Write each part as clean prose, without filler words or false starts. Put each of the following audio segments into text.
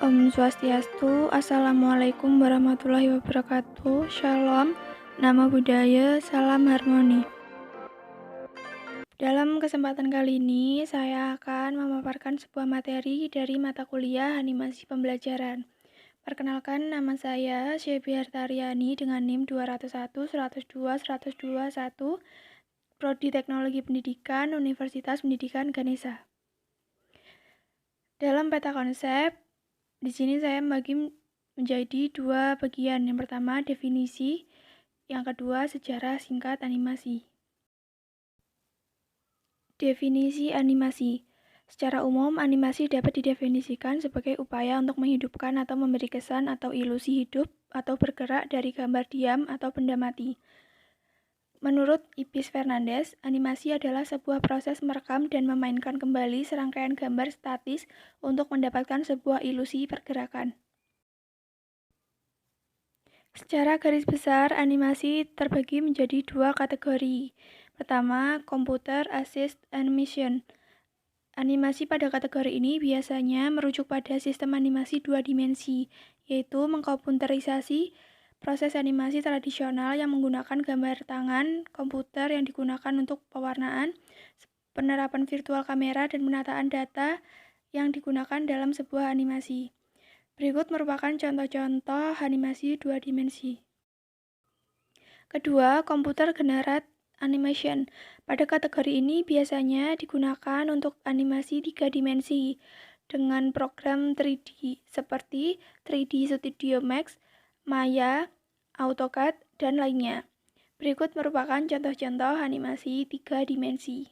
Om Swastiastu, Assalamualaikum warahmatullahi wabarakatuh, Shalom, Namo Buddhaya, Salam Harmoni. Dalam kesempatan kali ini, saya akan memaparkan sebuah materi dari mata kuliah animasi pembelajaran. Perkenalkan, nama saya Shebi Hartaryani dengan NIM 201 102 102 Prodi Teknologi Pendidikan, Universitas Pendidikan Ganesha. Dalam peta konsep, di sini saya membagi menjadi dua bagian. Yang pertama, definisi. Yang kedua, sejarah singkat animasi. Definisi animasi. Secara umum, animasi dapat didefinisikan sebagai upaya untuk menghidupkan atau memberi kesan atau ilusi hidup atau bergerak dari gambar diam atau benda mati. Menurut Ipis Fernandes, animasi adalah sebuah proses merekam dan memainkan kembali serangkaian gambar statis untuk mendapatkan sebuah ilusi pergerakan. Secara garis besar, animasi terbagi menjadi dua kategori. Pertama, Computer Assist Animation. Animasi pada kategori ini biasanya merujuk pada sistem animasi dua dimensi, yaitu mengkomputerisasi proses animasi tradisional yang menggunakan gambar tangan, komputer yang digunakan untuk pewarnaan, penerapan virtual kamera, dan penataan data yang digunakan dalam sebuah animasi. Berikut merupakan contoh-contoh animasi dua dimensi. Kedua, Computer Generated Animation. Pada kategori ini biasanya digunakan untuk animasi 3 dimensi dengan program 3D seperti 3D Studio Max, Maya, AutoCAD, dan lainnya. Berikut merupakan contoh-contoh animasi 3 dimensi.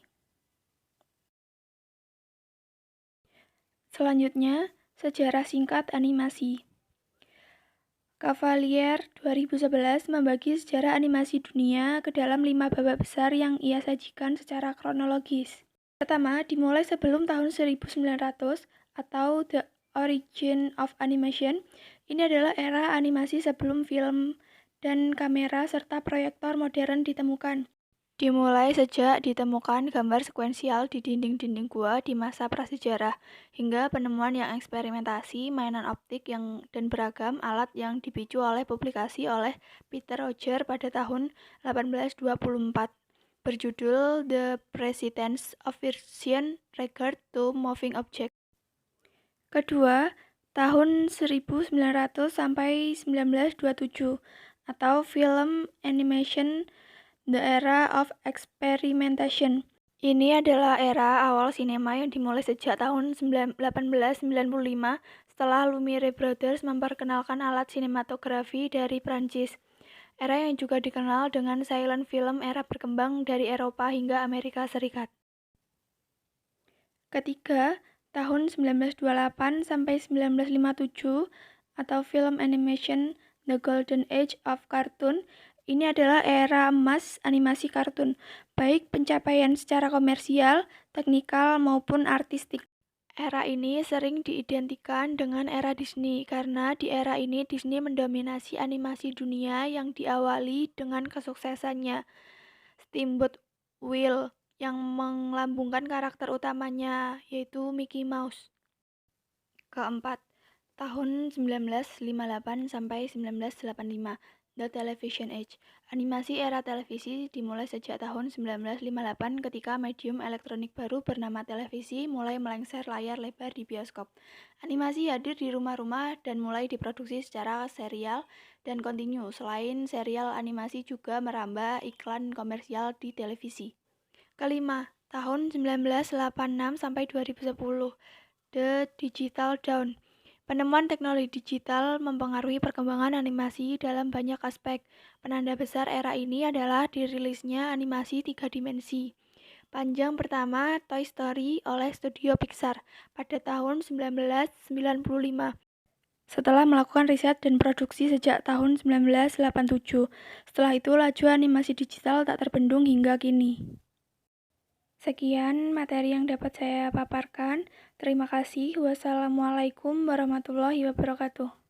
Selanjutnya, sejarah singkat animasi. Cavalier 2011 membagi sejarah animasi dunia ke dalam 5 babak besar yang ia sajikan secara kronologis. Pertama, dimulai sebelum tahun 1900 atau The Origin of Animation. Ini adalah era animasi sebelum film dan kamera serta proyektor modern ditemukan. Dimulai sejak ditemukan gambar sekuensial di dinding-dinding gua di masa prasejarah, hingga penemuan yang eksperimentasi, mainan optik dan beragam alat yang dipicu oleh publikasi oleh Peter Roger pada tahun 1824, berjudul The Precedence of Vision Regard to Moving Objects. Kedua, tahun 1900 sampai 1927, atau film animation The Era of Experimentation. Ini adalah era awal sinema yang dimulai sejak tahun 1895 setelah Lumiere Brothers memperkenalkan alat sinematografi dari Prancis. Era yang juga dikenal dengan silent film era berkembang dari Eropa hingga Amerika Serikat. Ketiga, tahun 1928 sampai 1957 atau film animation The Golden Age of Cartoon. Ini adalah era emas animasi kartun, baik pencapaian secara komersial, teknikal, maupun artistik. Era ini sering diidentikan dengan era Disney, karena di era ini Disney mendominasi animasi dunia yang diawali dengan kesuksesannya Steamboat Willie yang melambungkan karakter utamanya, yaitu Mickey Mouse. Keempat, tahun 1958 sampai 1985. The Television Age. Animasi era televisi dimulai sejak tahun 1958 ketika medium elektronik baru bernama televisi mulai melengser layar lebar di bioskop. Animasi hadir di rumah-rumah dan mulai diproduksi secara serial dan kontinu. Selain serial, animasi juga merambah iklan komersial di televisi. Kelima, tahun 1986 sampai 2010. The Digital Dawn. Penemuan teknologi digital mempengaruhi perkembangan animasi dalam banyak aspek. Penanda besar era ini adalah dirilisnya animasi 3 dimensi. Panjang pertama, Toy Story oleh studio Pixar pada tahun 1995. Setelah melakukan riset dan produksi sejak tahun 1987. Setelah itu, laju animasi digital tak terbendung hingga kini. Sekian materi yang dapat saya paparkan. Terima kasih. Wassalamualaikum warahmatullahi wabarakatuh.